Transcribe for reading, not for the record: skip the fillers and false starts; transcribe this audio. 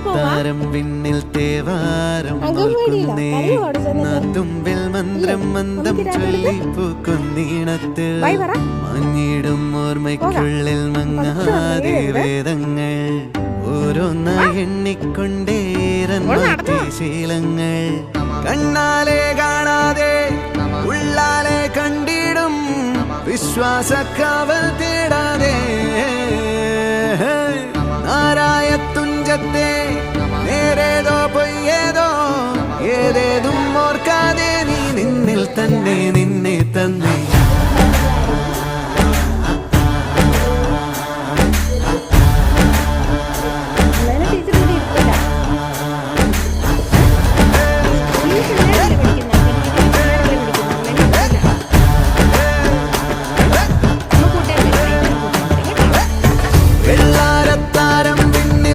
താരം വിണ്ണിൽ തേവാരം തുമ്പിൽ മന്ത്രം മന്ദം ചൊല്ലിപ്പൂക്കുന്നീണത്തിൽ മഞ്ഞിടും ഓർമ്മയ്ക്കുള്ളിൽ മങ്ങാതെ വേദങ്ങൾ ഓരോന്നായി എണ്ണിക്കൊണ്ടേരന്മാറ്റി ശീലങ്ങൾ കണ്ണാലെ കാണാതെ ഉള്ളാലെ കണ്ടിടും വിശ്വാസക്കാവൽ തേടാതെ നാരായ തുഞ്ചത്തെ നേരേതോ പൊയ്യേതോ ഏതേതും ഓർക്കാതെ നീ നിന്നിൽ തന്നെ നിന്നെ തന്നെ